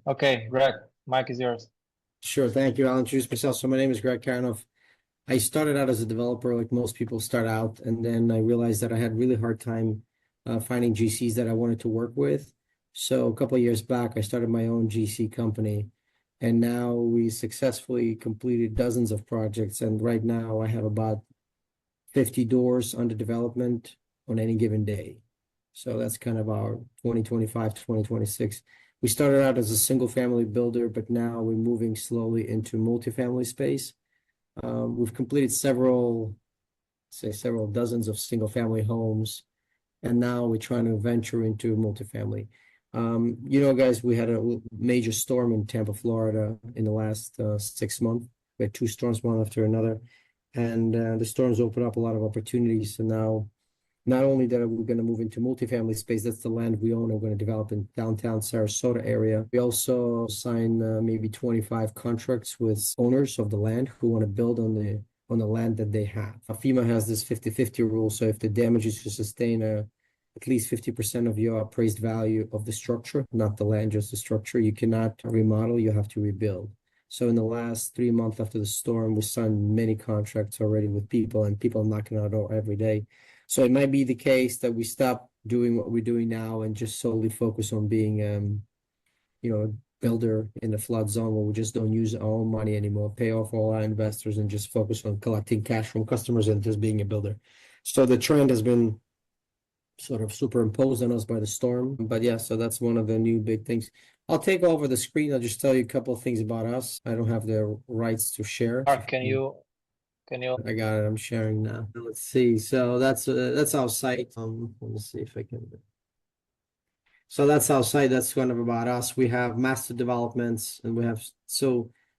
Okay, Greg, mic is yours. Sure, thank you. I'll introduce myself. So my name is Greg Kharonov. I started out as a developer, like most people start out, and then I realized that I had really hard time finding GCs that I wanted to work with. So a couple of years back, I started my own GC company, and now we successfully completed dozens of projects. And right now, I have about 50 doors under development on any given day. So that's kind of our 2025 to 2026. We started out as a single family builder, but now we're moving slowly into multifamily space. We've completed several dozens of single family homes, and now we're trying to venture into multifamily. Guys, we had a major storm in Tampa, Florida in the last 6 months. We had two storms, one after another, and the storms opened up a lot of opportunities. So now, not only that we're going to move into multifamily space, that's the land we own, we're going to develop in downtown Sarasota area. We also sign maybe 25 contracts with owners of the land who want to build on the land that they have. FEMA has this 50-50 rule, so if the damages to sustain at least 50% of your appraised value of the structure, not the land, just the structure, you cannot remodel, you have to rebuild. So in the last 3 months after the storm, we signed many contracts already with people, and people knocking on our door every day. So it might be the case that we stop doing what we're doing now and just solely focus on being, a builder in the flood zone where we just don't use our own money anymore, pay off all our investors, and just focus on collecting cash from customers and just being a builder. So the trend has been sort of superimposed on us by the storm. But yeah, so that's one of the new big things. I'll take over the screen. I'll just tell you a couple of things about us. I don't have the rights to share. Mark, can you I got it. I'm sharing now. Let's see. So that's our site. Let me see if I can. So that's our site. That's kind of about us. We have master developments, and we have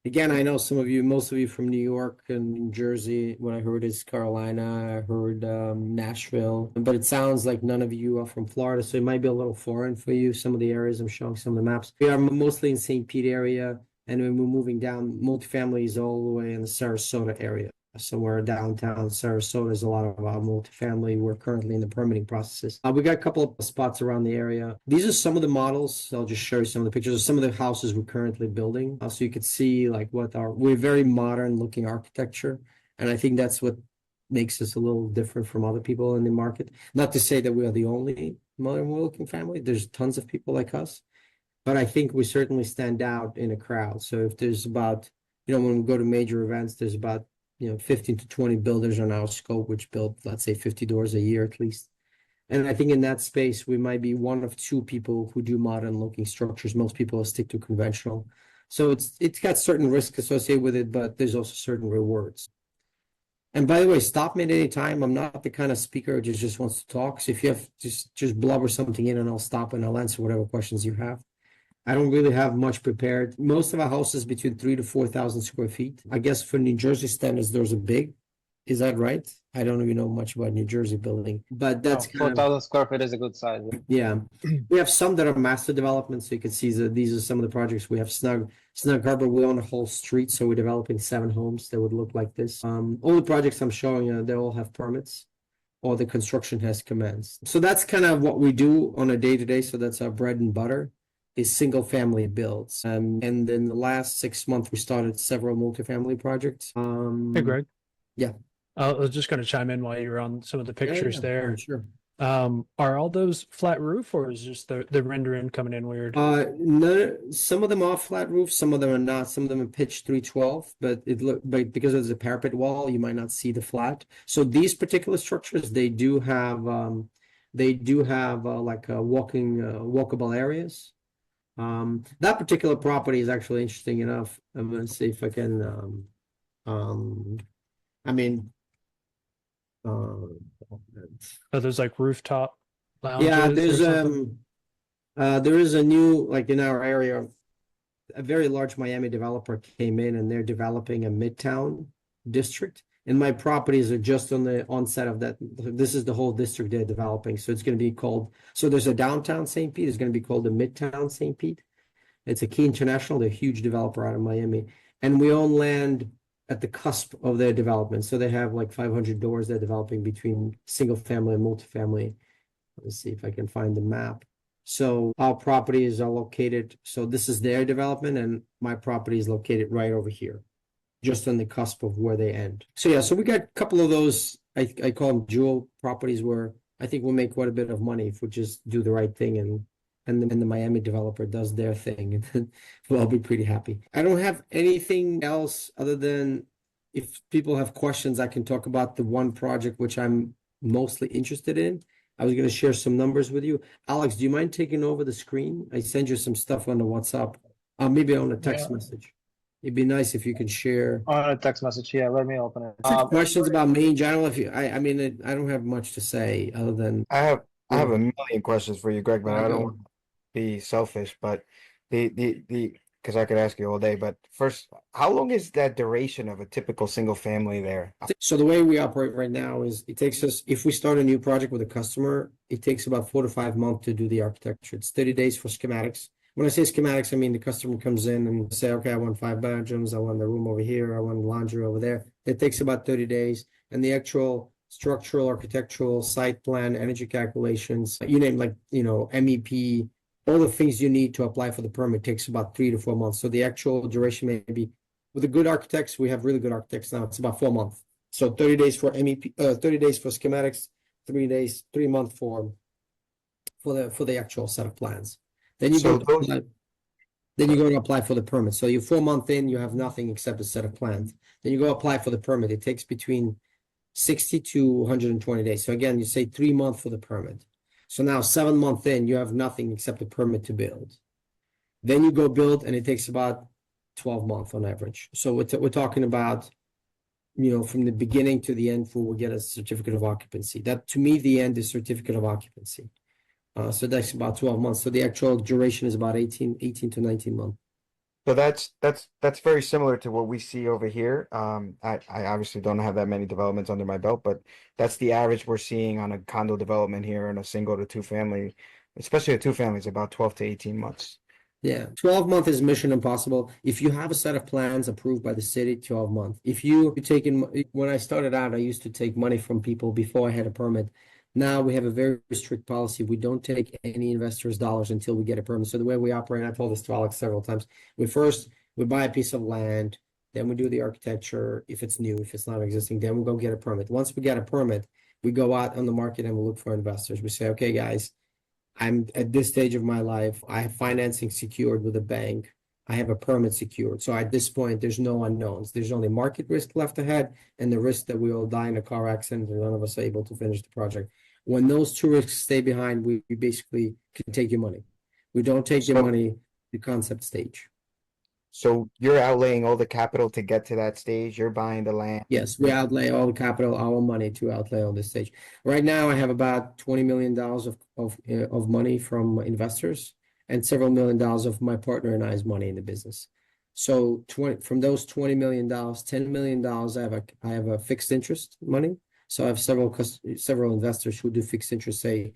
again, I know most of you from New York and New Jersey. What I heard is Carolina. I heard Nashville, but it sounds like none of you are from Florida, so it might be a little foreign for you. Some of the areas I'm showing, some of the maps. We are mostly in St. Pete area, and when we're moving down, multifamily is all the way in the Sarasota area. Somewhere downtown Sarasota is a lot of our multifamily. We're currently in the permitting processes. We got a couple of spots around the area. These are some of the models. I'll just show you some of the pictures of some of the houses we're currently building. So you could see like we're very modern looking architecture. And I think that's what makes us a little different from other people in the market. Not to say that we are the only modern looking family. There's tons of people like us. But I think we certainly stand out in a crowd. So if there's about, when we go to major events, there's about 15 to 20 builders on our scope, which build, let's say, 50 doors a year at least. And I think in that space, we might be one of two people who do modern looking structures. Most people stick to conventional. So it's got certain risks associated with it, but there's also certain rewards. And by the way, stop me at any time. I'm not the kind of speaker who just wants to talk. So if you have just blubber something in, and I'll stop and I'll answer whatever questions you have. I don't really have much prepared. Most of our houses between 3,000 to 4,000 square feet. I guess for New Jersey standards, those are big. Is that right? I don't even know much about New Jersey building, but that's 4,000 square feet is a good size. Yeah. We have some that are master developments, so you can see that these are some of the projects. We have Snug Harbor. We own a whole street, so we're developing 7 homes that would look like this. All the projects I'm showing you, they all have permits, or the construction has commenced. So that's kind of what we do on a day-to-day. So that's our bread and butter. Is single family builds. And in the last 6 months, we started several multifamily projects. Hey, Greg. Yeah. I was just going to chime in while you were on some of the pictures there. Sure. Are all those flat roof, or is just the rendering coming in weird? No, some of them are flat roof, some of them are not. Some of them are pitched 312, but because there's a parapet wall, you might not see the flat. So these particular structures, they do have like walkable areas. That particular property is actually interesting enough. I'm going to see if I can, Are those like rooftop lounges? Yeah, there is a new, like in our area, a very large Miami developer came in and they're developing a Midtown district. And my properties are just on the onset of that. This is the whole district they're developing. So it's going to be called, so there's a downtown St. Pete. It's going to be called the Midtown St. Pete. It's a Key International. They're a huge developer out of Miami. And we own land at the cusp of their development. So they have like 500 doors they're developing between single family and multifamily. Let's see if I can find the map. So our properties are located, so this is their development and my property is located right over here, just on the cusp of where they end. So yeah, so we got a couple of those, I call them jewel properties where I think we'll make quite a bit of money if we just do the right thing and the Miami developer does their thing, and then we'll all be pretty happy. I don't have anything else other than if people have questions, I can talk about the one project which I'm mostly interested in. I was going to share some numbers with you. Alex, do you mind taking over the screen? I send you some stuff on the WhatsApp, maybe on a text message. It'd be nice if you could share. On a text message, yeah, let me open it. Questions about Mange. I don't know if you, I mean, I don't have much to say other than. I have a million questions for you, Greg, but I don't go. want to be selfish, but because I could ask you all day, but first, how long is that duration of a typical single family there? So the way we operate right now is it takes us, if we start a new project with a customer, it takes about 4 to 5 months to do the architecture. It's 30 days for schematics. When I say schematics, I mean the customer comes in and say, okay, I want 5 bedrooms, I want the room over here, I want laundry over there. It takes about 30 days. And the actual structural, architectural, site plan, energy calculations, you name, like, MEP, all the things you need to apply for the permit takes about 3 to 4 months. So the actual duration may be, with the good architects, we have really good architects now, it's about 4 months. So 30 days for MEP, 30 days for schematics, 3 months for the actual set of plans. Then you So go to apply, then you go to apply for the permit. So you're 4 months in, you have nothing except a set of plans. Then you go apply for the permit. It takes between 60 to 120 days. So again, you say 3 months for the permit. So now 7 months in, you have nothing except a permit to build. Then you go build, and it takes about 12 months on average. So we're talking about, from the beginning to the end before we get a certificate of occupancy. That, to me, the end is certificate of occupancy. So that's about 12 months. So the actual duration is about 18 to 19 months. So that's very similar to what we see over here. I obviously don't have that many developments under my belt, but that's the average we're seeing on a condo development here in a single to two family, especially a two family, is about 12 to 18 months. Yeah, 12 months is mission impossible. If you have a set of plans approved by the city, 12 months. If you're taking, when I started out, I used to take money from people before I had a permit. Now we have a very strict policy. We don't take any investors' dollars until we get a permit. So the way we operate, I told this to Alex several times, we buy a piece of land, then we do the architecture, if it's new, if it's not existing, then we go get a permit. Once we get a permit, we go out on the market and we look for investors. We say, okay, guys, I'm at this stage of my life. I have financing secured with a bank. I have a permit secured. So at this point, there's no unknowns. There's only market risk left ahead and the risk that we will die in a car accident and none of us are able to finish the project. When those two risks stay behind, we basically can take your money. We don't take your money the concept stage. So you're outlaying all the capital to get to that stage. You're buying the land. Yes, we outlay all the capital, our money to outlay on this stage. Right now, I have about $20 million of money from investors and several $1 million of my partner and I's money in the business. So from those $20 million, $10 million, I have a fixed interest money. So I have several investors who do fixed interest, say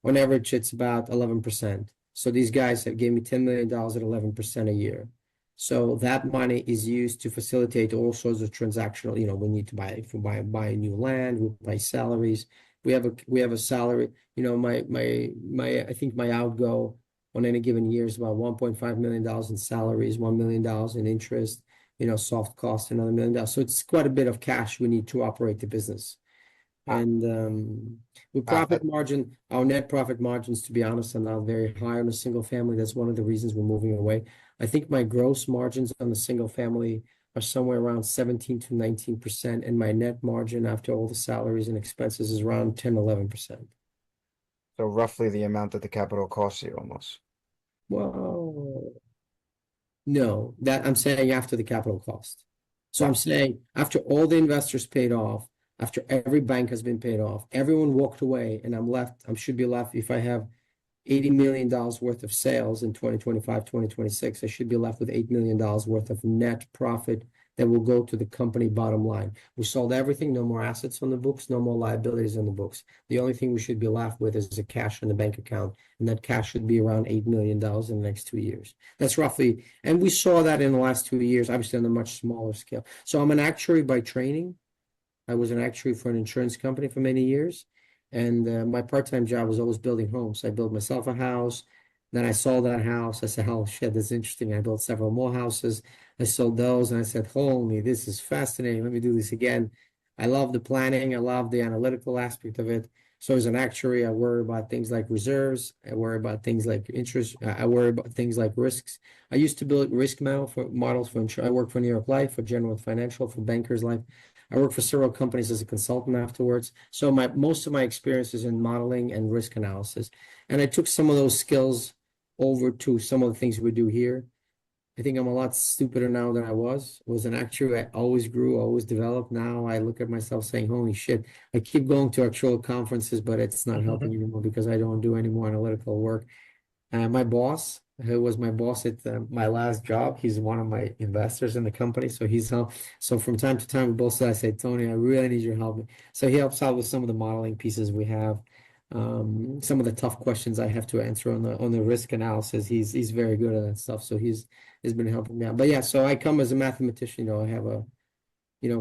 on average, it's about 11%. So these guys have gave me $10 million at 11% a year. So that money is used to facilitate all sorts of transactional, we need to buy new land, we buy salaries. We have a salary, I think my outgo on any given year is about $1.5 million in salaries, $1 million in interest, soft costs, another $1 million. So it's quite a bit of cash we need to operate the business. And with profit margin, our net profit margins, to be honest, are not very high on a single family. That's one of the reasons we're moving away. I think my gross margins on the single family are somewhere around 17 to 19%, and my net margin after all the salaries and expenses is around 10, 11%. So roughly the amount that the capital costs you almost. Well, no, that I'm saying after the capital cost. So I'm saying after all the investors paid off, after every bank has been paid off, everyone walked away, and I should be left, if I have $80 million worth of sales in 2025, 2026, I should be left with $8 million worth of net profit that will go to the company bottom line. We sold everything, no more assets on the books, no more liabilities on the books. The only thing we should be left with is the cash in the bank account, and that cash should be around $8 million in the next 2 years. That's roughly, and we saw that in the last 2 years, obviously on a much smaller scale. So I'm an actuary by training. I was an actuary for an insurance company for many years. And my part-time job was always building homes. I built myself a house. Then I sold that house. I said, oh shit, this is interesting. I built several more houses. I sold those and I said, holy, this is fascinating. Let me do this again. I love the planning. I love the analytical aspect of it. So as an actuary, I worry about things like reserves. I worry about things like interest. I worry about things like risks. I used to build risk models for insurance. I worked for New York Life, for General Financial, for Bankers Life. I worked for several companies as a consultant afterwards. So most of my experience is in modeling and risk analysis. And I took some of those skills over to some of the things we do here. I think I'm a lot stupider now than I was. Was an actuary. I always grew, always developed. Now I look at myself saying, holy shit, I keep going to actual conferences, but it's not helping anymore because I don't do any more analytical work. My boss, who was my boss at my last job, he's one of my investors in the company. So so from time to time, we both say, I say, Tony, I really need your help. So he helps out with some of the modeling pieces we have. Some of the tough questions I have to answer on the risk analysis. He's very good at that stuff. So he's been helping me out. But yeah, so I come as a mathematician, I have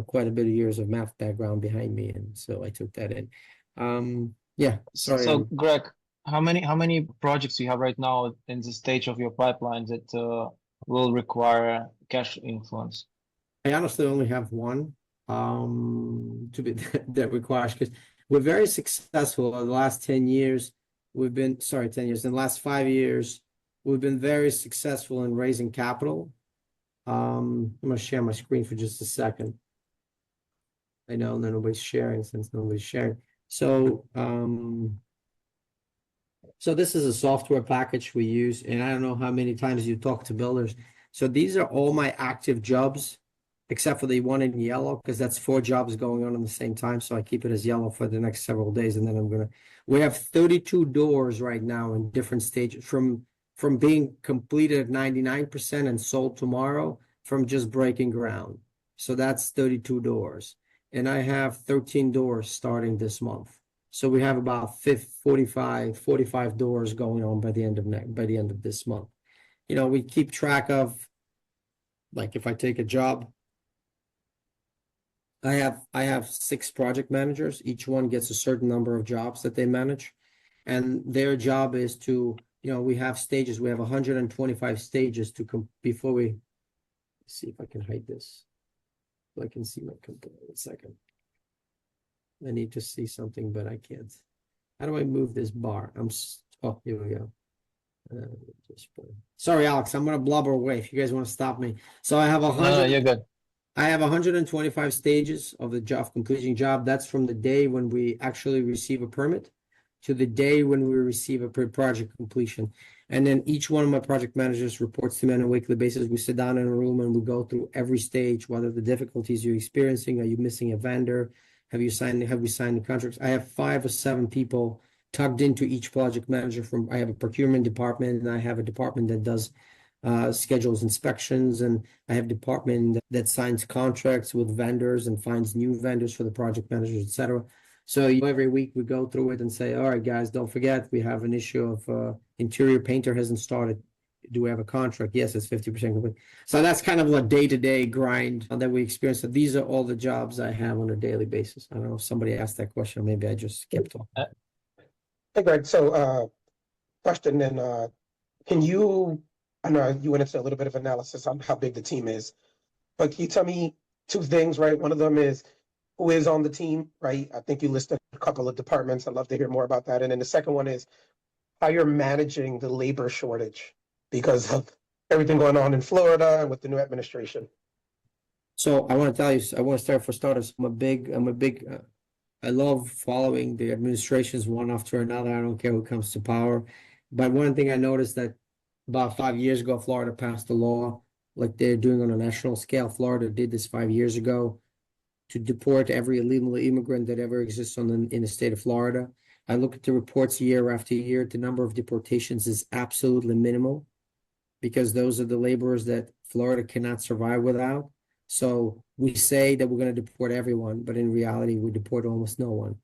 quite a bit of years of math background behind me. And so I took that in. Yeah, sorry. So Greg, how many projects you have right now in the stage of your pipeline that will require cash influence? I honestly only have one that requires, because we're very successful in the last 10 years. 10 years. In the last 5 years, we've been very successful in raising capital. I'm going to share my screen for just a second. I know nobody's sharing since nobody's sharing. So this is a software package we use, and I don't know how many times you talk to builders. So these are all my active jobs, except for the one in yellow, because that's 4 jobs going on at the same time. So I keep it as yellow for the next several days, and then we have 32 doors right now in different stages, from being completed at 99% and sold tomorrow, from just breaking ground. So that's 32 doors. And I have 13 doors starting this month. So we have about 45 doors going on by the end of this month. We keep track of, like, if I take a job, I have 6 project managers. Each one gets a certain number of jobs that they manage, and their job is to, we have stages. We have 125 stages before we see if I can hide this. I can see my company. 1 second. I need to see something, but I can't. How do I move this bar? Here we go. Sorry, Alex, I'm going to blubber away if you guys want to stop me. So I have 100. No, you're good. I have 125 stages of the job completing job. That's from the day when we actually receive a permit to the day when we receive a project completion. And then each one of my project managers reports to me on a weekly basis. We sit down in a room and we go through every stage, what are the difficulties you're experiencing? Are you missing a vendor? Have we signed the contracts? I have 5 or 7 people tugged into each project manager. I have a procurement department, and I have a department that does schedules inspections, and I have a department that signs contracts with vendors and finds new vendors for the project managers, etc. So every week we go through it and say, all right, guys, don't forget we have an issue of interior painter hasn't started. Do we have a contract? Yes, it's 50% complete. So that's kind of a day-to-day grind that we experience. So these are all the jobs I have on a daily basis. I don't know if somebody asked that question, or maybe I just kept talking. Hey, Greg. So, question then, can you, I know you went into a little bit of analysis on how big the team is, but can you tell me 2 things, right? One of them is who is on the team, right? I think you listed a couple of departments. I'd love to hear more about that. And then the second one is how you're managing the labor shortage because of everything going on in Florida and with the new administration. So I want to tell you, I want to start for starters. I love following the administrations one after another. I don't care who comes to power. But one thing I noticed that about 5 years ago, Florida passed a law like they're doing on a national scale. Florida did this 5 years ago to deport every illegal immigrant that ever exists in the state of Florida. I look at the reports year after year. The number of deportations is absolutely minimal because those are the laborers that Florida cannot survive without. So we say that we're going to deport everyone, but in reality, we deport almost no one.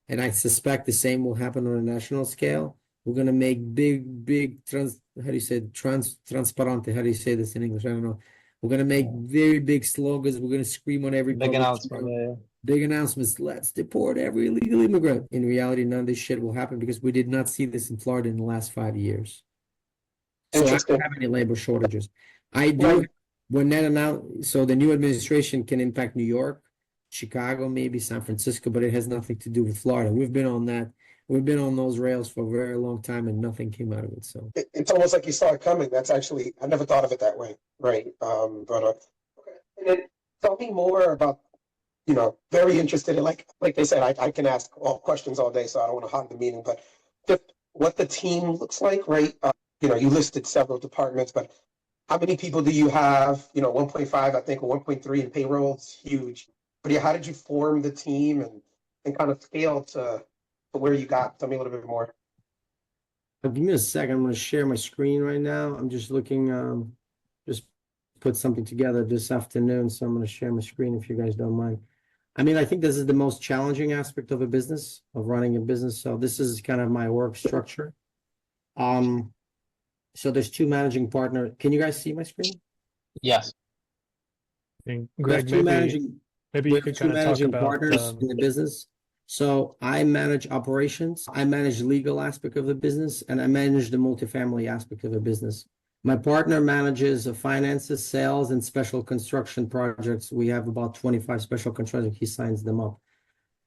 And I suspect the same will happen on a national scale. We're going to make big, transparente. How do you say this in English? I don't know. We're going to make very big slogans. We're going to scream on every Big announcement. big announcements. Let's deport every illegal immigrant. In reality, none of this shit will happen because we did not see this in Florida in the last 5 years. So I don't Interesting. have any labor shortages. I do Right. when that announced, so the new administration can impact New York, Chicago, maybe San Francisco, but it has nothing to do with Florida. We've been on that. We've been on those rails for a very long time, and nothing came out of it. So It's almost like you saw it coming. That's actually, I never thought of it that way. Right. But okay. And then tell me more about, very interested in, like they said, I can ask all questions all day, so I don't want to hog the meeting, but just what the team looks like, right? You listed several departments, but how many people do you have? 1.5, I think, or 1.3 in payroll. It's huge. But yeah, how did you form the team and kind of scale to where you got? Tell me a little bit more. give me a second. I'm going to share my screen right now. I'm just looking, just put something together this afternoon, so I'm going to share my screen if you guys don't mind. I mean, I think this is the most challenging aspect of a business, of running a business. So this is kind of my work structure. So there's two managing partner. Can you guys see my screen? Yes. And We have Greg, two maybe we you have could two kind of talk managing about partners in the business. So I manage operations, I manage the legal aspect of the business, and I manage the multifamily aspect of the business. My partner manages the finances, sales, and special construction projects. We have about 25 special construction. He signs them up.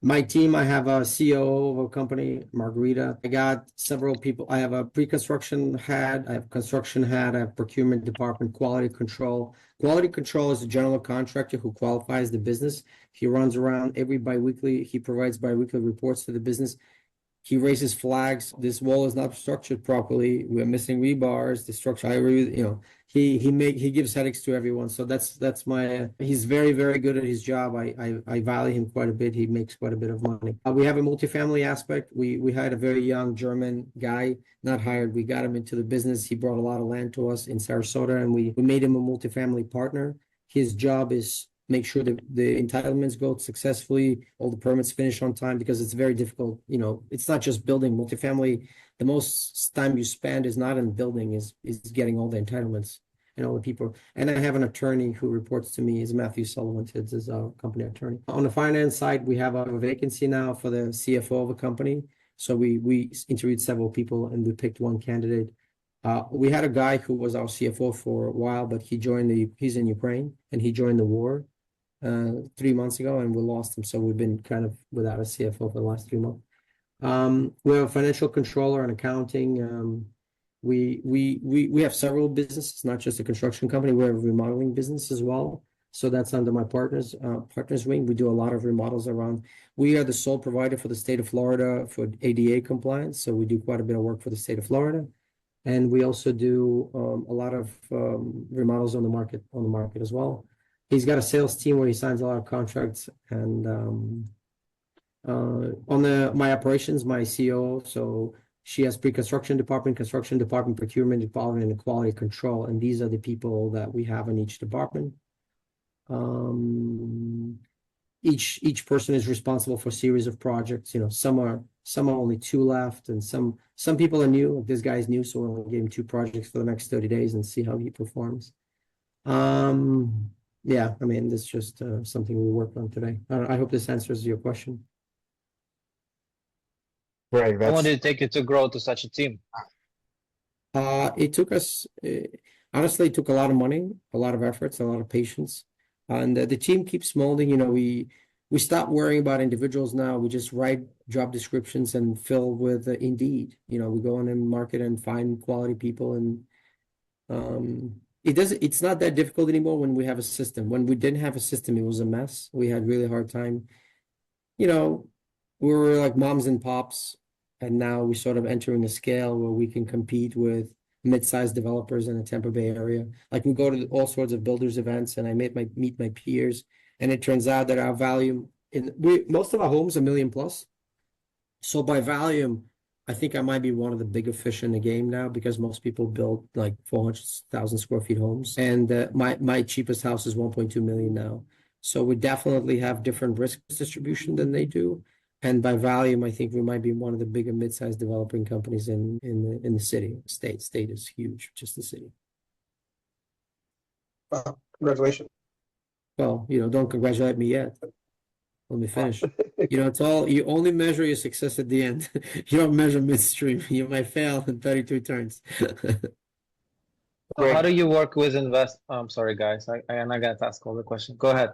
My team, I have a COO of a company, Margarita. I got several people. I have a pre-construction head, I have construction head, I have procurement department, quality control. Quality control is a general contractor who qualifies the business. He runs around every biweekly. He provides biweekly reports to the business. He raises flags. This wall is not structured properly. We're missing rebars. The structure, he gives headaches to everyone. So that's my. He's very, very good at his job. I value him quite a bit. He makes quite a bit of money. We have a multifamily aspect. We hired a very young German guy, not hired. We got him into the business. He brought a lot of land to us in Sarasota, and we made him a multifamily partner. His job is make sure that the entitlements go successfully, all the permits finish on time, because it's very difficult. It's not just building multifamily. The most time you spend is not in building, is getting all the entitlements and all the people. And I have an attorney who reports to me, is Matthew Sullivan, is our company attorney. On the finance side, we have a vacancy now for the CFO of a company. So we interviewed several people and we picked one candidate. We had a guy who was our CFO for a while, but he's in Ukraine and he joined the war 3 months ago, and we lost him. So we've been kind of without a CFO for the last 3 months. We have a financial controller and accounting. We have several businesses, not just a construction company. We have a remodeling business as well. So that's under my partner's wing. We do a lot of remodels around. We are the sole provider for the state of Florida for ADA compliance. So we do quite a bit of work for the state of Florida. And we also do a lot of remodels on the market as well. He's got a sales team where he signs a lot of contracts, and my operations, my COO, so she has pre-construction department, procurement department, and quality control, and these are the people that we have in each department. Each person is responsible for a series of projects. Some are only 2 left, and some people are new. This guy's new, so we'll give him 2 projects for the next 30 days and see how he performs. Yeah, I mean, that's just something we worked on today. I hope this answers your question. Right. How long did it take you to grow to such a team? It took us, honestly, it took a lot of money, a lot of efforts, a lot of patience. And the team keeps molding. We stopped worrying about individuals now. We just write job descriptions and fill with Indeed. We go in and market and find quality people, and it's not that difficult anymore when we have a system. When we didn't have a system, it was a mess. We had really hard time. We were like moms and pops, and now we're sort of entering a scale where we can compete with mid-sized developers in the Tampa Bay area. Like, we go to all sorts of builders events, and I meet my peers, and it turns out that our volume most of our homes are $1 million plus. So by volume, I think I might be one of the bigger fish in the game now, because most people build like 400,000 square feet homes, and my cheapest house is 1.2 million now. So we definitely have different risk distribution than they do, and by volume, I think we might be one of the bigger mid-sized developing companies in the city. State is huge, just the city. Wow, congratulations. Well, don't congratulate me yet. Let me finish. You know, it's all, you only measure your success at the end. You don't measure midstream. You might fail in 32 turns. So how Greg, do you work with invest? I'm sorry, guys. I'm not gonna ask all the questions. Go ahead.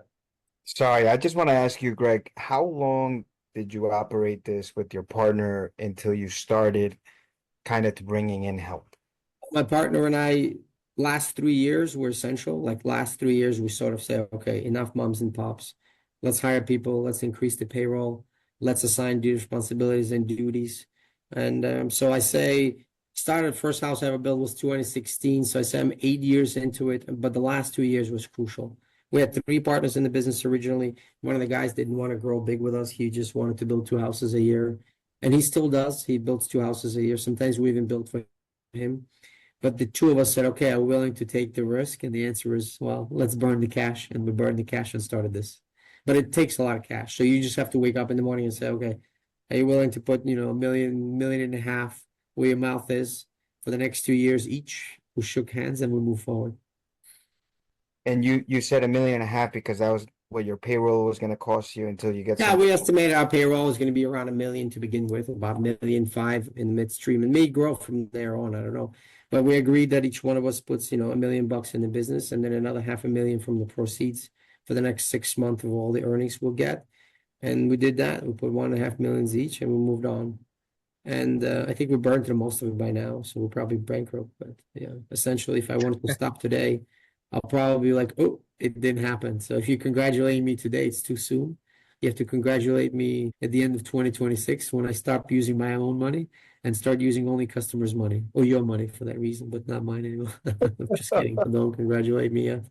sorry, I just want to ask you, Greg, how long did you operate this with your partner until you started kind of bringing in help? My partner and I, last 3 years were essential. Like last 3 years, we sort of say, okay, enough moms and pops. Let's hire people. Let's increase the payroll. Let's assign due responsibilities and duties. And so I say, started first house I ever built was 2016. So I say I'm 8 years into it, but the last 2 years was crucial. We had 3 partners in the business originally. One of the guys didn't want to grow big with us. He just wanted to build 2 houses a year. And he still does. He builds 2 houses a year. Sometimes we even build for him. But the 2 of us said, okay, are we willing to take the risk? And the answer is, well, let's burn the cash. And we burned the cash and started this. But it takes a lot of cash. So you just have to wake up in the morning and say, okay, are you willing to put, you know, $1 million, $1.5 million where your mouth is for the next 2 years each? We shook hands and we move forward. And you said $1.5 million because that was what your payroll was going to cost you until you get Yeah, some. we estimated our payroll is going to be around $1 million to begin with, about $1.5 million in the midstream, and may grow from there on. I don't know, but we agreed that each one of us puts, you know, $1 million in the business, and then another $500,000 from the proceeds for the next 6 months of all the earnings we'll get. And we did that. We put $1.5 million each, and we moved on. And I think we burned through most of it by now, so we're probably bankrupt. But yeah, essentially, if I wanted to stop today, I'll probably be like, oh, it didn't happen. So if you congratulate me today, it's too soon. You have to congratulate me at the end of 2026 when I stop using my own money and start using only customers' money or your money for that reason, but not mine anymore. I'm just kidding. Don't congratulate me yet.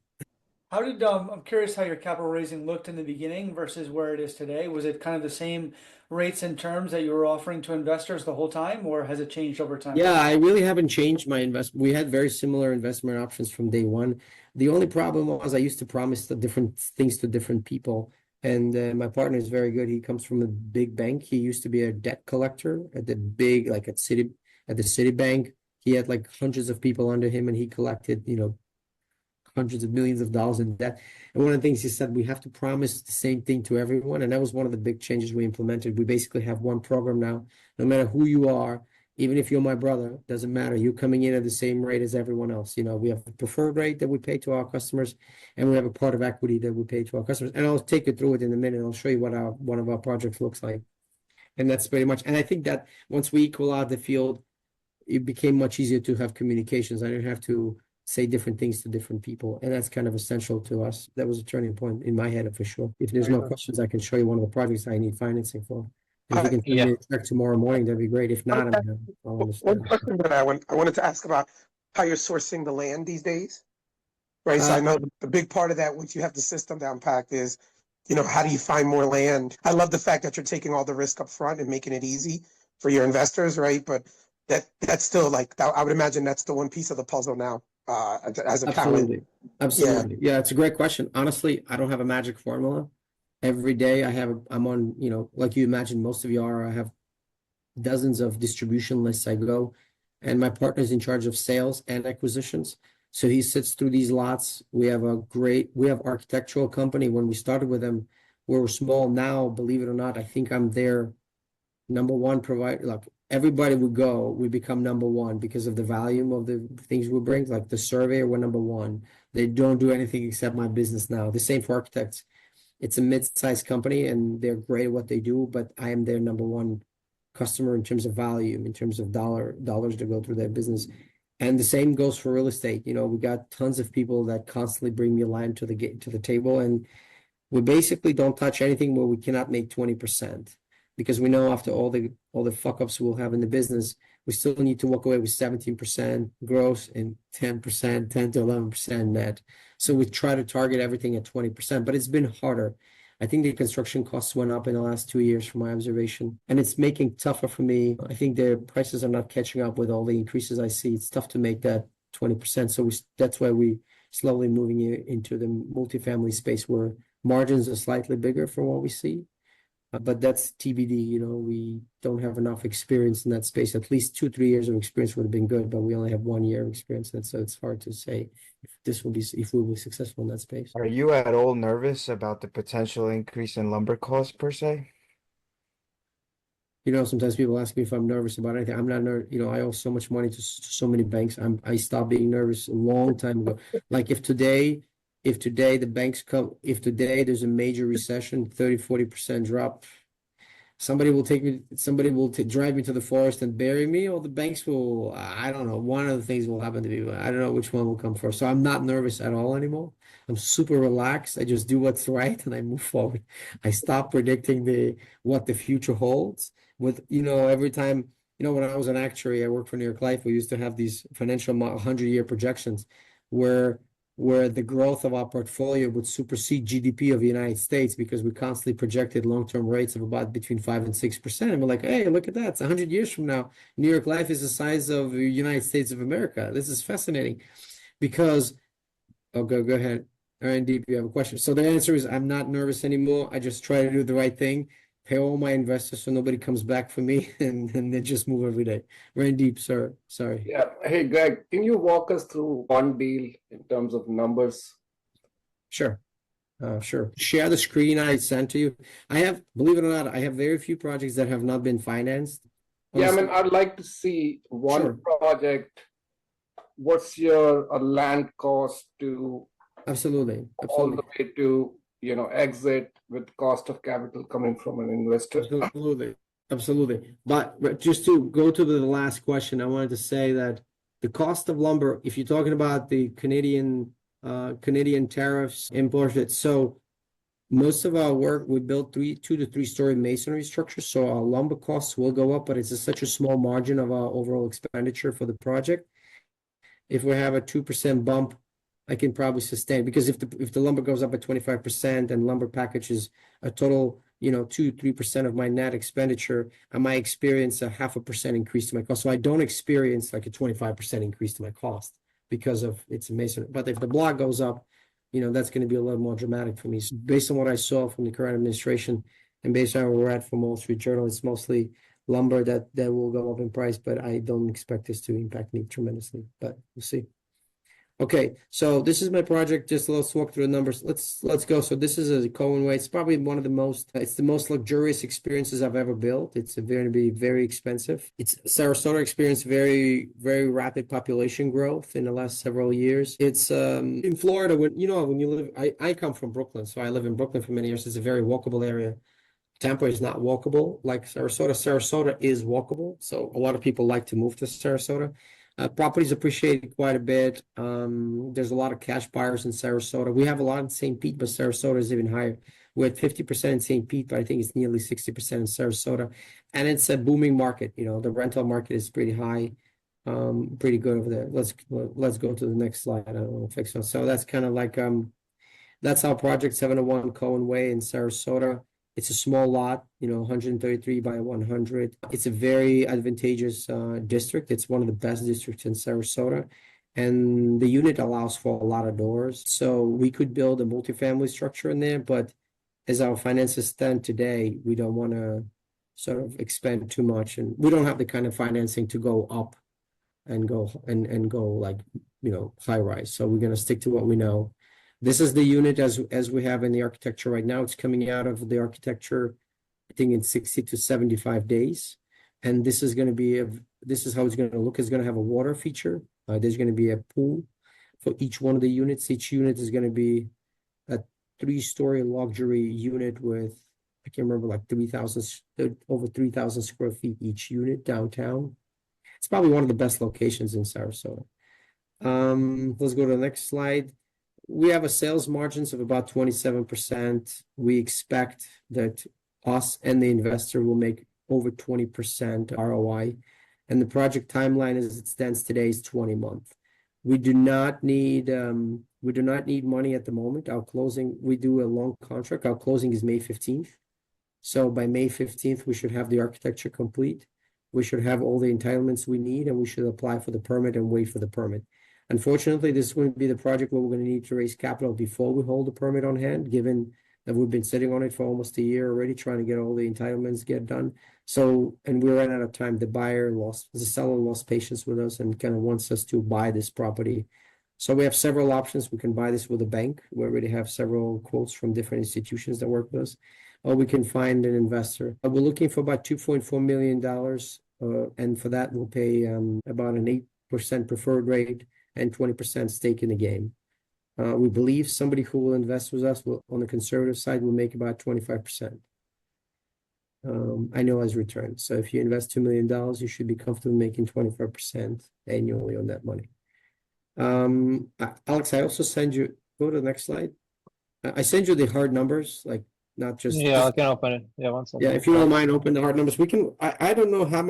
How did I'm curious how your capital raising looked in the beginning versus where it is today? Was it kind of the same rates and terms that you were offering to investors the whole time, or has it changed over time? Yeah, I really haven't changed my investment. We had very similar investment options from day one. The only problem was I used to promise the different things to different people. And my partner is very good. He comes from a big bank. He used to be a debt collector at the big, like at the Citibank. He had like hundreds of people under him, and he collected, you know, hundreds of millions of dollars in debt. And one of the things he said, we have to promise the same thing to everyone. And that was one of the big changes we implemented. We basically have one program now. No matter who you are, even if you're my brother, doesn't matter. You're coming in at the same rate as everyone else. You know, we have a preferred rate that we pay to our customers, and we have a part of equity that we pay to our customers. And I'll take you through it in a minute. I'll show you what one of our projects looks like. And that's pretty much. And I think that once we equal out the field, it became much easier to have communications. I didn't have to say different things to different people, and that's kind of essential to us. That was a turning point in my head for sure. If there's no questions, I can show you one of the projects I need financing for. And if you can send me a check tomorrow morning, that'd be great. If not, I'll understand. One question that I wanted to ask about how you're sourcing the land these days, right? So I know the big part of that, once you have the system down packed, is, you know, how do you find more land? I love the fact that you're taking all the risk up front and making it easy for your investors, right? But that's still like, I would imagine that's the one piece of the puzzle now. As a Absolutely. talent. Yeah, it's a great question. Honestly, I don't have a magic formula. Every day I'm on, you know, like you imagine most of you are, I have dozens of distribution lists I go, and my partner's in charge of sales and acquisitions. So he sits through these lots. We have architectural company. When we started with them, we were small. Now, believe it or not, I think I'm their number one provider. Like everybody would go, we become number one because of the volume of the things we bring. Like the surveyor, we're number one. They don't do anything except my business now. The same for architects. It's a mid-sized company and they're great at what they do, but I am their number one customer in terms of volume, in terms of dollars to go through their business. And the same goes for real estate. You know, we got tons of people that constantly bring me land to the table, and we basically don't touch anything where we cannot make 20%. Because we know after all the fuck ups we'll have in the business, we still need to walk away with 17% gross and 10%, 10 to 11% net. So we try to target everything at 20%, but it's been harder. I think the construction costs went up in the last 2 years from my observation, and it's making it tougher for me. I think the prices are not catching up with all the increases I see. It's tough to make that 20%. So that's why we slowly moving into the multifamily space where margins are slightly bigger for what we see. But that's TBD, you know, we don't have enough experience in that space. At least 2-3 years of experience would have been good, but we only have 1 year of experience, and so it's hard to say if we'll be successful in that space. Are you at all nervous about the potential increase in lumber costs per se? You know, sometimes people ask me if I'm nervous about anything. I'm not nervous. You know, I owe so much money to so many banks. I stopped being nervous a long time ago. Like if today the banks come, if today there's a major recession, 30-40% drop, somebody will drive me to the forest and bury me, or the banks will, I don't know, one of the things will happen to me. I don't know which one will come first. So I'm not nervous at all anymore. I'm super relaxed. I just do what's right and I move forward. I stop predicting what the future holds. With, you know, every time, you know, when I was an actuary, I worked for New York Life, we used to have these financial 100-year projections where the growth of our portfolio would supersede GDP of the United States, because we constantly projected long-term rates of about between 5 and 6%. And we're like, hey, look at that. It's 100 years from now, New York Life is the size of the United States of America. This is fascinating because, oh, go ahead. Randy, you have a question. So the answer is I'm not nervous anymore. I just try to do the right thing, pay all my investors so nobody comes back for me, and they just move every day. Randy, sir, sorry. Yeah. Hey, Greg, can you walk us through one deal in terms of numbers? Sure. Sure. Share the screen I sent to you. I have, believe it or not, I have very few projects that have not been financed. Yeah, I Honestly. mean, I'd like to see one Sure. project. What's your land cost to Absolutely. all Absolutely. the way to, you know, exit with cost of capital coming from an investor? Absolutely. Absolutely. But just to go to the last question, I wanted to say that the cost of lumber, if you're talking about the Canadian tariffs imported, so most of our work, we build 2 to 3 story masonry structures, so our lumber costs will go up, but it's such a small margin of our overall expenditure for the project. If we have a 2% bump, I can probably sustain, because if the lumber goes up at 25% and lumber package is a total, you know, 2-3% of my net expenditure, I might experience a 0.5% increase to my cost. So I don't experience like a 25% increase to my cost because of it's a masonry. But if the block goes up, you know, that's going to be a little more dramatic for me. So based on what I saw from the current administration and based on where we're at from Wall Street Journal, it's mostly lumber that will go up in price, but I don't expect this to impact me tremendously, but we'll see. Okay, so this is my project. Just let's walk through the numbers. Let's go. So this is a Cohen Way. It's probably it's the most luxurious experiences I've ever built. It's going to be very expensive. It's Sarasota experienced very, very rapid population growth in the last several years. It's in Florida, when you live, I come from Brooklyn, so I live in Brooklyn for many years. It's a very walkable area. Tampa is not walkable like Sarasota. Sarasota is walkable, so a lot of people like to move to Sarasota. Properties appreciated quite a bit. There's a lot of cash buyers in Sarasota. We have a lot in St. Pete, but Sarasota is even higher. We're at 50% in St. Pete, but I think it's nearly 60% in Sarasota. And it's a booming market. You know, the rental market is pretty high, pretty good over there. Let's go to the next slide. I don't want to fix it. So that's kind of like that's our project, 701 Cohen Way in Sarasota. It's a small lot, you know, 133 by 100. It's a very advantageous district. It's one of the best districts in Sarasota. And the unit allows for a lot of doors. So we could build a multifamily structure in there, but as our finances stand today, we don't want to sort of expend too much. And we don't have the kind of financing to go up and go like, you know, high rise. So we're going to stick to what we know. This is the unit as we have in the architecture right now. It's coming out of the architecture, I think, in 60 to 75 days. And this is going to be this is how it's going to look. It's going to have a water feature. There's going to be a pool for each one of the units. Each unit is going to be a 3-story luxury unit with, I can't remember, like over 3,000 square feet each unit downtown. It's probably one of the best locations in Sarasota. Let's go to the next slide. We have a sales margins of about 27%. We expect that us and the investor will make over 20% ROI. And the project timeline as it stands today is 20 months. We do not need money at the moment. Our closing, we do a long contract. Our closing is May 15th. So by May 15th, we should have the architecture complete. We should have all the entitlements we need, and we should apply for the permit and wait for the permit. Unfortunately, this is going to be the project where we're going to need to raise capital before we hold the permit on hand, given that we've been sitting on it for almost a year already, trying to get all the entitlements get done. So, and we ran out of time. The seller lost patience with us and kind of wants us to buy this property. So we have several options. We can buy this with a bank. We already have several quotes from different institutions that work with us, or we can find an investor. We're looking for about $2.4 million, and for that we'll pay about an 8% preferred rate and 20% stake in the game. We believe somebody who will invest with us on the conservative side will make about 25%. Annualized return. So if you invest $2 million, you should be comfortable making 25% annually on that money. Alex, I also send you, go to the next slide. I send you the hard numbers, like not just. Yeah, I can open it. Yeah, one second. Yeah, if you don't mind, open the hard numbers. We can. I don't know how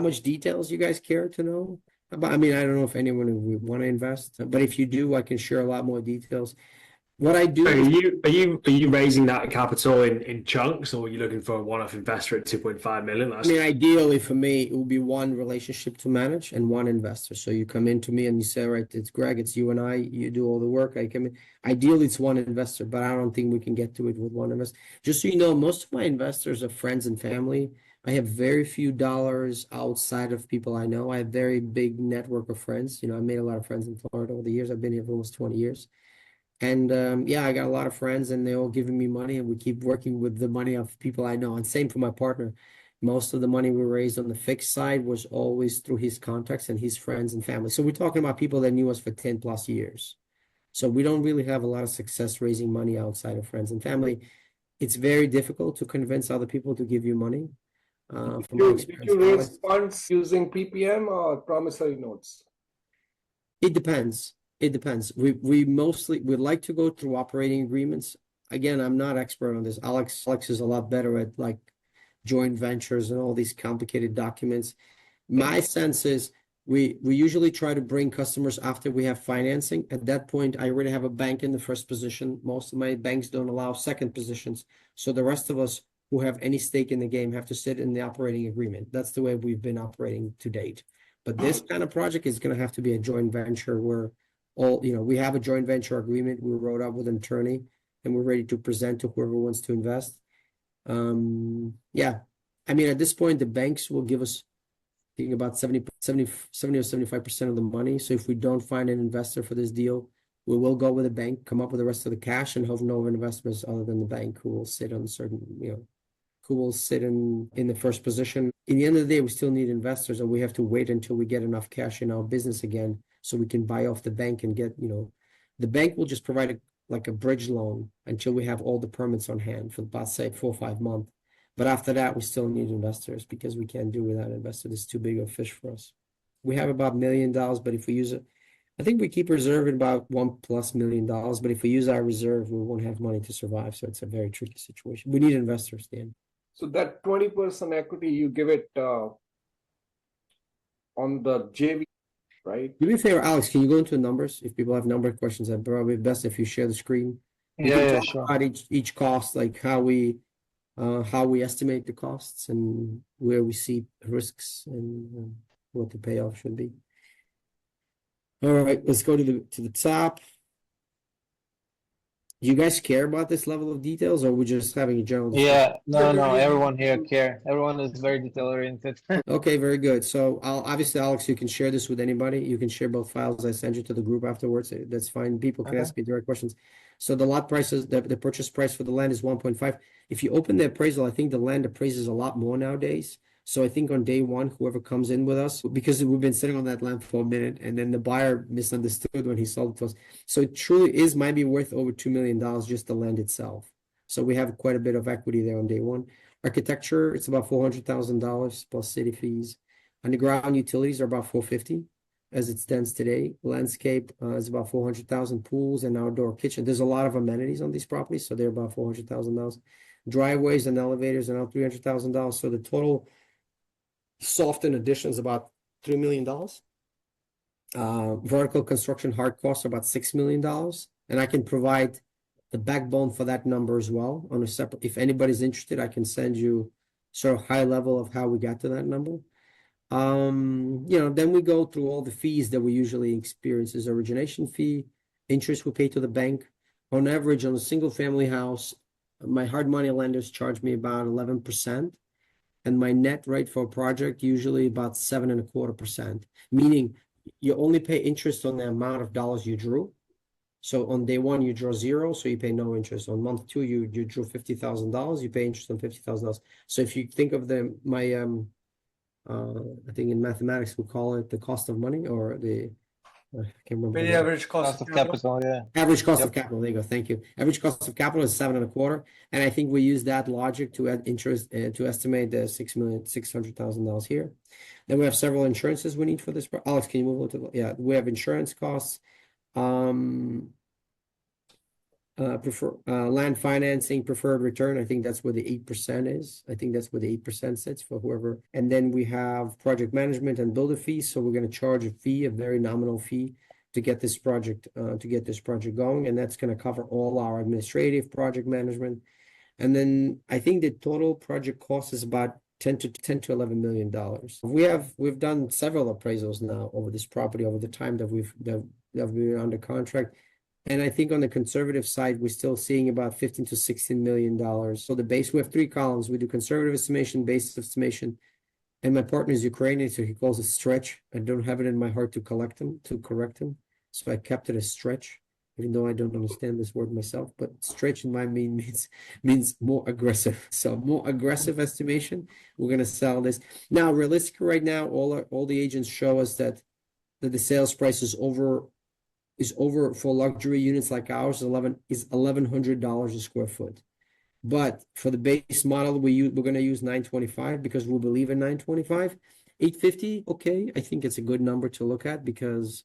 much details you guys care to know. But I mean, I don't know if anyone would want to invest, but if you do, I can share a lot more details. What I do. Are you raising that capital in chunks, or are you looking for a one-off investor at 2.5 million? I mean, ideally for me, it would be one relationship to manage and one investor. So you come into me and you say, all right, it's Greg, it's you and I, you do all the work. I come in. Ideally, it's one investor, but I don't think we can get to it with one investor. Just so you know, most of my investors are friends and family. I have very few dollars outside of people I know. I have very big network of friends. You know, I made a lot of friends in Florida over the years. I've been here for almost 20 years. And yeah, I got a lot of friends and they're all giving me money, and we keep working with the money of people I know. And same for my partner. Most of the money we raised on the fixed side was always through his contacts and his friends and family. So we're talking about people that knew us for 10 plus years. So we don't really have a lot of success raising money outside of friends and family. It's very difficult to convince other people to give you money. Did you raise funds using PPM or promissory notes? It depends. It depends. We mostly would like to go through operating agreements. Again, I'm not expert on this. Alex is a lot better at like joint ventures and all these complicated documents. My sense is we usually try to bring customers after we have financing. At that point, I already have a bank in the first position. Most of my banks don't allow second positions. So the rest of us who have any stake in the game have to sit in the operating agreement. That's the way we've been operating to date. But this kind of project is going to have to be a joint venture where we have a joint venture agreement we wrote up with an attorney, and we're ready to present to whoever wants to invest. Yeah, I mean, at this point, the banks will give us, I think, about 70 or 75% of the money. So if we don't find an investor for this deal, we will go with a bank, come up with the rest of the cash, and have no investors other than the bank who will sit on certain, who will sit in the first position. In the end of the day, we still need investors, and we have to wait until we get enough cash in our business again so we can buy off the bank and get, the bank will just provide a bridge loan until we have all the permits on hand for about, say, 4 or 5 months. But after that, we still need investors because we can't do without investors. It's too big of a fish for us. We have about $1 million, but if we use it, I think we keep reserving about $1+ million, but if we use our reserve, we won't have money to survive. So it's a very tricky situation. We need investors, Dan. So that 20% equity, you give it on the JV, right? Do me a favor, Alex, can you go into the numbers? If people have number questions, I'd probably best if you share the screen. Yeah, sure. About each cost, like how we estimate the costs and where we see risks and what the payoff should be. All right, let's go to the top. Do you guys care about this level of details, or we're just having a general discussion? Yeah, no, everyone here care. Everyone is very detail oriented. Okay, very good. So obviously, Alex, you can share this with anybody. You can share both files. I send you to the group afterwards. That's fine. People can ask me direct questions. So the lot prices, the purchase price for the land is 1.5. If you open the appraisal, I think the land appraises a lot more nowadays. So I think on day one, whoever comes in with us, because we've been sitting on that land for a minute, and then the buyer misunderstood when he sold it to us. So it truly might be worth over $2 million just the land itself. So we have quite a bit of equity there on day one. Architecture, it's about $400,000 plus city fees. Underground utilities are about $450,000 as it stands today. Landscape is about $400,000. Pools and outdoor kitchen. There's a lot of amenities on these properties, so they're about $400,000. Driveways and elevators are now $300,000. So the total soft-end additions about $3 million. Vertical construction hard costs are about $6 million. And I can provide the backbone for that number as well on a separate. If anybody's interested, I can send you sort of high level of how we got to that number. Then we go through all the fees that we usually experience as origination fee, interest we pay to the bank. On average, on a single family house, my hard money lenders charge me about 11%, and my net rate for a project usually about 7.25%, meaning you only pay interest on the amount of dollars you drew. So on day one, you draw zero, so you pay no interest. On month two, you drew $50,000, you pay interest on $50,000. So if you think of I think in mathematics we call it the cost of money, or the I can't remember. Weighted average cost of capital. Yeah. Average cost Yep. of capital. There you go. Thank you. Average cost of capital is 7.25, and I think we use that logic to add interest to estimate the $6,600,000 here. Then we have several insurances we need for this. Alex, can you move on to yeah? We have insurance costs. Land financing, preferred return. I think that's where the 8% is. I think that's where the 8% sits for whoever. And then we have project management and builder fees. So we're going to charge a fee, a very nominal fee, to get this project going, and that's going to cover all our administrative project management. And then I think the total project cost is about $10 to $11 million. We've done several appraisals now over this property over the time that we've been under contract. And I think on the conservative side, we're still seeing about $15 to $16 million. So the base, we have three columns. We do conservative estimation, base estimation, and my partner is Ukrainian, so he calls it stretch. I don't have it in my heart to correct him. So I kept it as stretch, even though I don't understand this word myself. But stretch in my means more aggressive. So more aggressive estimation. We're gonna sell this now. Realistic right now, all the agents show us that the sales price is over for luxury units like ours. $1,100 a square foot. But for the base model, we're going to use 925 because we believe in 925. 850, okay, I think it's a good number to look at because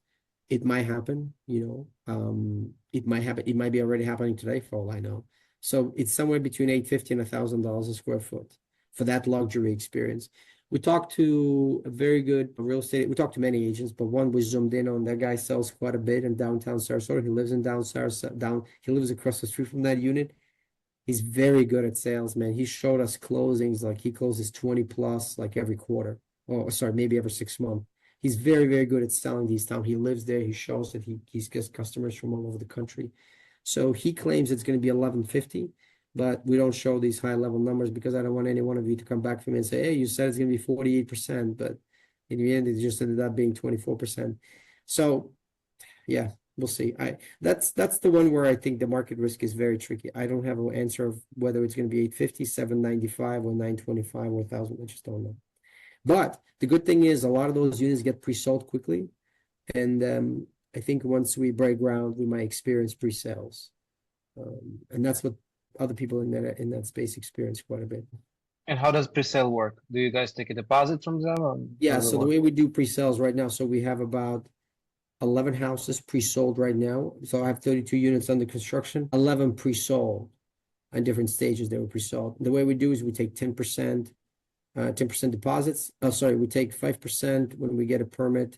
it might happen, it might happen. It might be already happening today for all I know. So it's somewhere between $850 and $1,000 a square foot for that luxury experience. We talked to a very good real estate. We talked to many agents, but one we zoomed in on. That guy sells quite a bit in downtown Sarasota. He lives in he lives across the street from that unit. He's very good at sales, man. He showed us closings, like he closes 20 plus like every quarter. Or sorry, maybe every 6 months. He's very, very good at selling these towns. He lives there. He shows that he gets customers from all over the country. So he claims it's going to be 1150. But we don't show these high level numbers because I don't want any one of you to come back from me and say, hey, you said it's going to be 48%, but in the end, it just ended up being 24%. So yeah, we'll see. That's the one where I think the market risk is very tricky. I don't have an answer of whether it's going to be 850, 795, or 925 or 1,000. I just don't know. But the good thing is a lot of those units get pre-sold quickly. And I think once we break ground, we might experience pre-sales. And that's what other people in that space experience quite a bit. And how does pre-sale work? Do you guys take a deposit from them? Or yeah, so the way we do pre-sales right now, so we have about 11 houses pre-sold right now. So I have 32 units under construction, 11 pre-sold on different stages. They were pre-sold. The way we do is we take 10% deposits. We take 5% when we get a permit,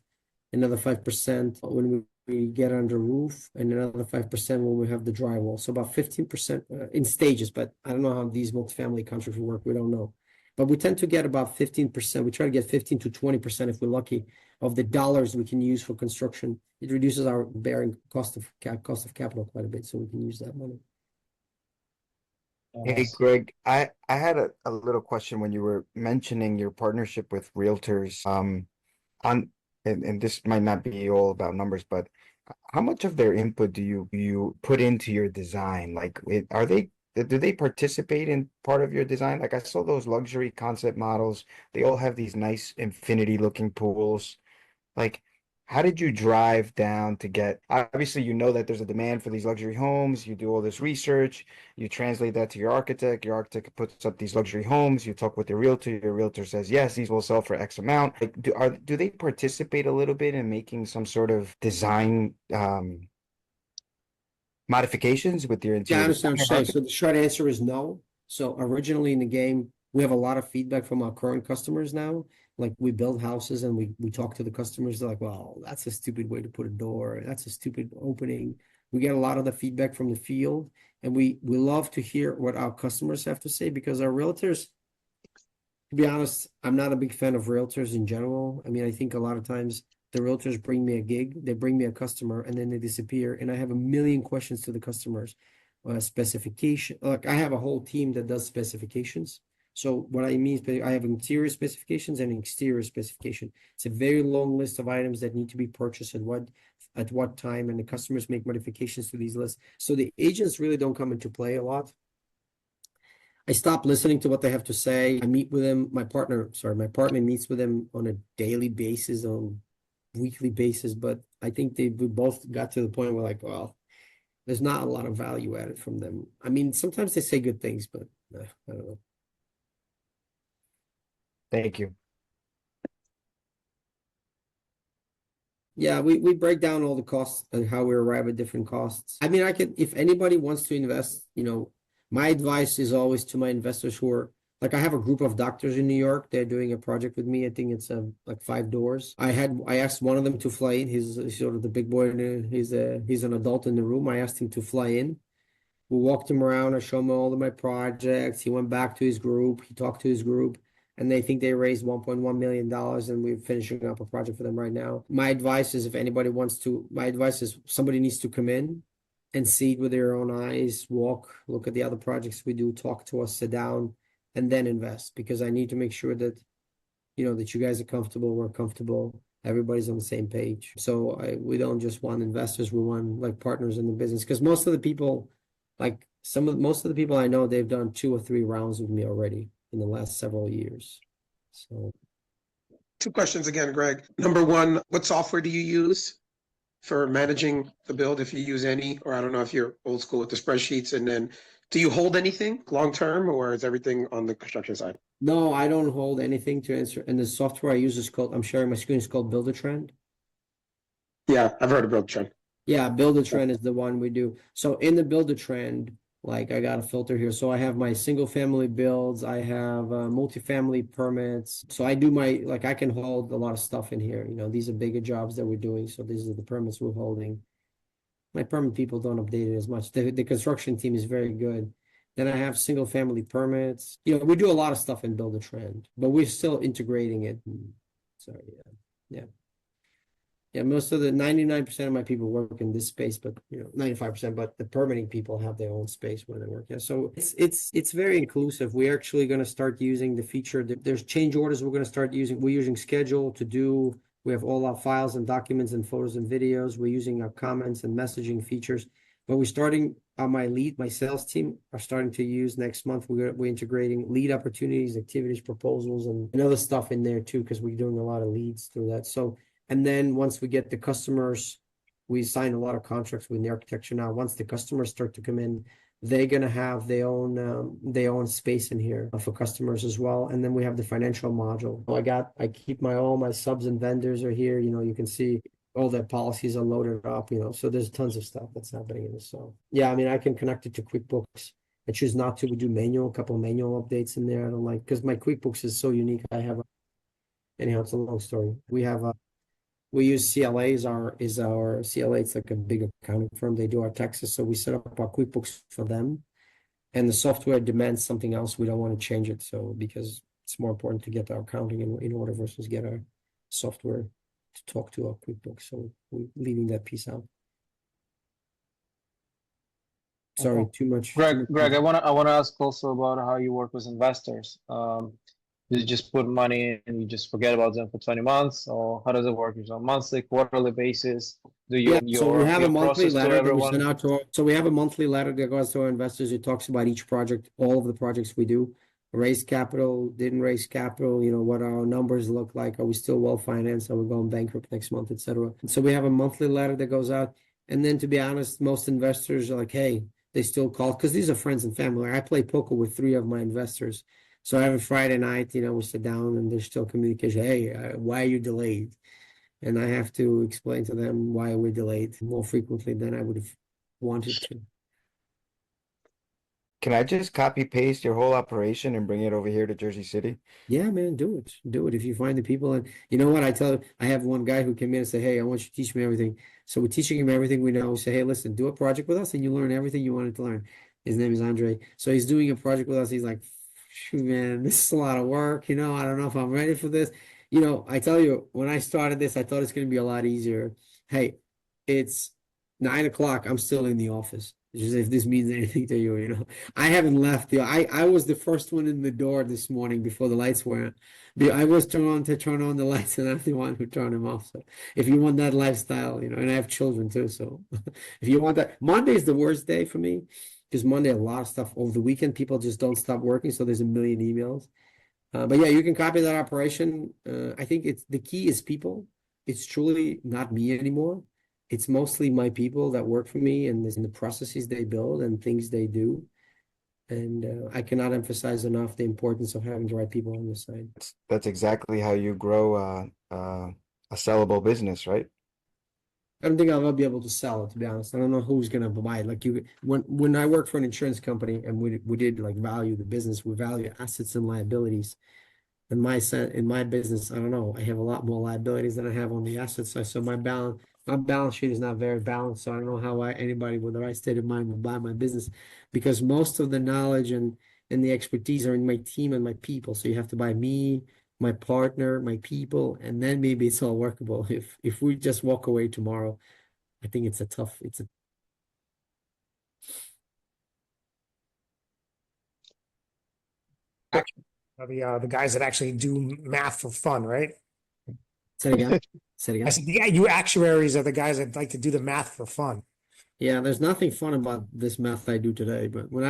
another 5% when we get under roof, and another 5% when we have the drywall. So about 15% in stages, but I don't know how these multifamily contracts work. We don't know. But we tend to get about 15%. We try to get 15 to 20% if we're lucky of the dollars we can use for construction. It reduces our bearing cost of capital quite a bit, so we can use that money. Hey, Greg, I had a little question when you were mentioning your partnership with realtors. And this might not be all about numbers, but how much of their input do you put into your design? Like, do they participate in part of your design? Like I saw those luxury concept models. They all have these nice infinity looking pools. Like, how did you drive down to get, obviously, that there's a demand for these luxury homes. You do all this research, you translate that to your architect puts up these luxury homes, you talk with your realtor says, yes, these will sell for X amount. Like, do they participate a little bit in making some sort of design modifications with your interior? Yeah, I understand what you're saying. So the short answer is no. So originally in the game, we have a lot of feedback from our current customers now. Like we build houses and we talk to the customers. They're like, well, that's a stupid way to put a door. That's a stupid opening. We get a lot of the feedback from the field, and we love to hear what our customers have to say, because our realtors, to be honest, I'm not a big fan of realtors in general. I mean, I think a lot of times the realtors bring me a gig, they bring me a customer, and then they disappear. And I have a million questions to the customers. specification. Like I have a whole team that does specifications. So what I mean is I have interior specifications and exterior specification. It's a very long list of items that need to be purchased at what time, and the customers make modifications to these lists. So the agents really don't come into play a lot. I stop listening to what they have to say. I meet with them. My partner meets with them on a daily basis, on weekly basis. But I think we both got to the point where like, well, there's not a lot of value added from them. I mean, sometimes they say good things, but I don't know. Thank you. Yeah, we break down all the costs and how we arrive at different costs. I mean, if anybody wants to invest, my advice is always to my investors who are like, I have a group of doctors in New York. They're doing a project with me. I think it's like 5 doors. I asked one of them to fly in. He's sort of the big boy. He's an adult in the room. I asked him to fly in. We walked him around. I showed him all of my projects. He went back to his group. He talked to his group. And they think they raised $1.1 million, and we're finishing up a project for them right now. My advice is somebody needs to come in and see it with their own eyes, look at the other projects we do, talk to us, sit down, and then invest. Because I need to make sure that, that you guys are comfortable, we're comfortable, everybody's on the same page. So we don't just want investors, we want like partners in the business. Because most of the people I know, they've done 2 or 3 rounds with me already in the last several years. So 2 questions again, Greg. Number 1, what software do you use for managing the build, if you use any, or I don't know if you're old school with the spreadsheets? And then do you hold anything long-term, or is everything on the construction side? No, I don't hold anything to answer. And the software I use is called, I'm sharing my screen, it's called Build-A-Trend. Yeah, I've heard of Build-A-Trend. Yeah, Build-A-Trend is the one we do. So in the Build-A-Trend, like I got a filter here. So I have my single family builds. I have multifamily permits. So I do I can hold a lot of stuff in here. These are bigger jobs that we're doing. So these are the permits we're holding. My permit people don't update it as much. The construction team is very good. Then I have single family permits. We do a lot of stuff in Build-A-Trend, but we're still integrating it. So yeah. Yeah, most of the 99% of my people work in this space, but 95%, but the permitting people have their own space where they work. Yeah, so it's very inclusive. We're actually going to start using the feature. There's change orders we're going to start using. We're using Schedule to do. We have all our files and documents and photos and videos. We're using our comments and messaging features. But we're starting my sales team are starting to use next month. We're integrating lead opportunities, activities, proposals, and other stuff in there too, because we're doing a lot of leads through that. So. And then once we get the customers, we sign a lot of contracts with the architecture now. Once the customers start to come in, they're going to have their own space in here for customers as well. And then we have the financial module. I keep all my subs and vendors are here. You can see all their policies are loaded up, so there's tons of stuff that's happening in this. So yeah, I mean, I can connect it to QuickBooks. I choose not to. We do a couple of manual updates in there. I don't like, because my QuickBooks is so unique. Anyhow, it's a long story. We use CLA is our CLA. It's like a big accounting firm. They do our taxes. So we set up our QuickBooks for them, and the software demands something else. We don't want to change it. So because it's more important to get our accounting in order versus get our software to talk to our QuickBooks. So we're leaving that piece out. Sorry, too much. Greg, I want to ask also about how you work with investors. Do you just put money in and you just forget about them for 20 months, or how does it work? Is it on a monthly, quarterly basis? So we have a monthly letter that we send out to so we have a monthly letter that goes to our investors. It talks about each project, all of the projects we do. Raise capital, didn't raise capital, what our numbers look like. Are we still well financed? Are we going bankrupt next month, etc. So we have a monthly letter that goes out. And then to be honest, most investors are like, hey, they still call, because these are friends and family. I play poker with 3 of my investors. So every Friday night, we sit down and there's still communication. Hey, why are you delayed? And I have to explain to them why we're delayed more frequently than I would have wanted to. Can I just copy paste your whole operation and bring it over here to Jersey City? Yeah, man, do it. Do it if you find the people. And you know what? I have one guy who came in and said, hey, I want you to teach me everything. So we're teaching him everything we know. We say, hey, listen, do a project with us and you learn everything you wanted to learn. His name is Andre. So he's doing a project with us. He's like, shoot, man, this is a lot of work. I don't know if I'm ready for this. I tell you, when I started this, I thought it's going to be a lot easier. Hey, it's 9 o'clock. I'm still in the office. Just if this means anything to you, you know. I haven't left. I was the first one in the door this morning before the lights were. I was turn on the lights, and I'm the one who turned them off. So if you want that lifestyle, you know, and I have children too, so if you want that, Monday is the worst day for me because Monday a lot of stuff over the weekend. People just don't stop working, so there's a million emails. But yeah, you can copy that operation. I think the key is people. It's truly not me anymore. It's mostly my people that work for me and the processes they build and things they do. And I cannot emphasize enough the importance of having the right people on your side. That's exactly how you grow a sellable business, right? I don't think I'll ever be able to sell it, to be honest. I don't know who's gonna buy it. Like when I worked for an insurance company and we did like value the business, we value assets and liabilities. In my business, I don't know. I have a lot more liabilities than I have on the asset side. So my balance sheet is not very balanced. So I don't know how anybody with the right state of mind will buy my business, because most of the knowledge and the expertise are in my team and my people. So you have to buy me, my partner, my people, and then maybe it's all workable. If we just walk away tomorrow, I think it's a The guys that actually do math for fun, right? Say it again. Say it again. I said, yeah, you actuaries are the guys that like to do the math for fun. Yeah, there's nothing fun about this math I do today, but when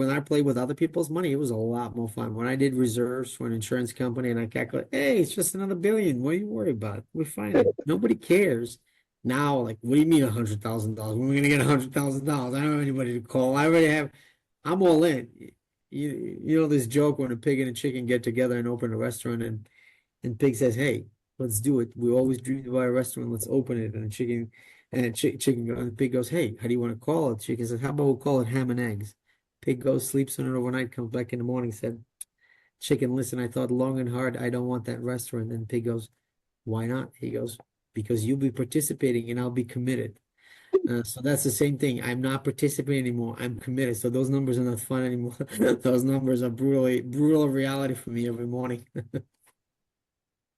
I play with other people's money, it was a lot more fun. When I did reserves for an insurance company and I calculate, hey, it's just another billion. What are you worried about? We're fine. Nobody cares. Now, like, what do you mean $100,000? When are we gonna get $100,000? I don't have anybody to call. I'm all in. You know this joke when a pig and a chicken get together and open a restaurant, and pig says, hey, let's do it. We always dreamed about a restaurant. Let's open it. And the pig goes, hey, how do you want to call it? Chicken says, how about we call it ham and eggs? Pig goes, sleeps on it overnight, comes back in the morning, said, chicken, listen, I thought long and hard. I don't want that restaurant. And pig goes, why not? He goes, because you'll be participating and I'll be committed. So that's the same thing. I'm not participating anymore. I'm committed. So those numbers are not fun anymore. Those numbers are brutal reality for me every morning.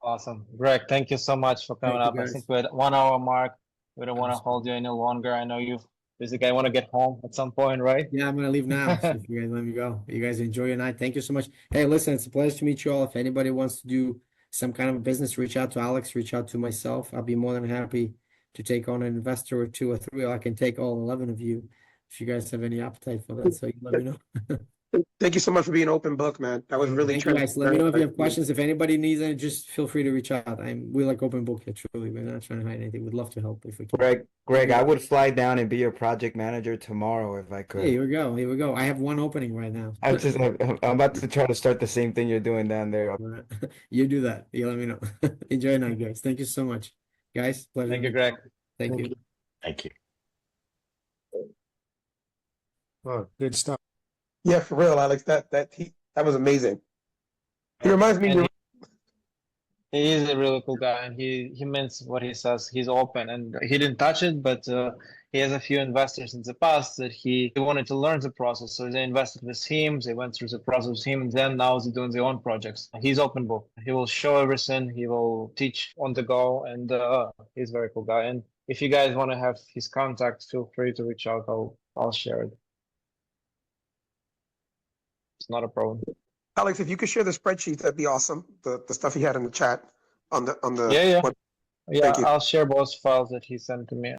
Awesome. Greg, thank you so much for coming Thank up. you, I guys. think we're at 1 hour mark. We don't want to hold you any longer. I know you basically want to get home at some point, right? Yeah, I'm gonna leave now. So if you guys let me go. You guys enjoy your night. Thank you so much. Hey, listen, it's a pleasure to meet you all. If anybody wants to do some kind of a business, reach out to Alex, reach out to myself. I'll be more than happy to take on an investor or two or three, or I can take all 11 of you if you guys have any appetite for that. So you let me know. Thank you so much for being open book, man. That was really Thank you guys. Let me know if you have transparent. questions. If anybody needs it, just feel free to reach out. We like open book here, truly. We're not trying to hide anything. We'd love to help if we can. Greg, I would fly down and be your project manager tomorrow if I could. Hey, here we go. Here we go. I have one opening right now. I'm about to try to start the same thing you're doing down there. You do that. You let me know. Enjoy your night, guys. Thank you so much. Guys, pleasure. Thank you, Greg. Thank you. Thank you. Oh, good stuff. Yeah, for real, Alex. That was amazing. He reminds me. And he is a really cool guy, and he means what he says. He's open, and he didn't touch it, but he has a few investors in the past that he wanted to learn the process. So they invested with him, they went through the process with him, and then now they're doing their own projects. He's open book. He will show everything. He will teach on the go, and he's a very cool guy. And if you guys want to have his contact, feel free to reach out. I'll share it. It's not a problem. Alex, if you could share the spreadsheets, that'd be awesome. The stuff he had in the chat on the Yeah. Thank you. I'll share both files that he sent to me.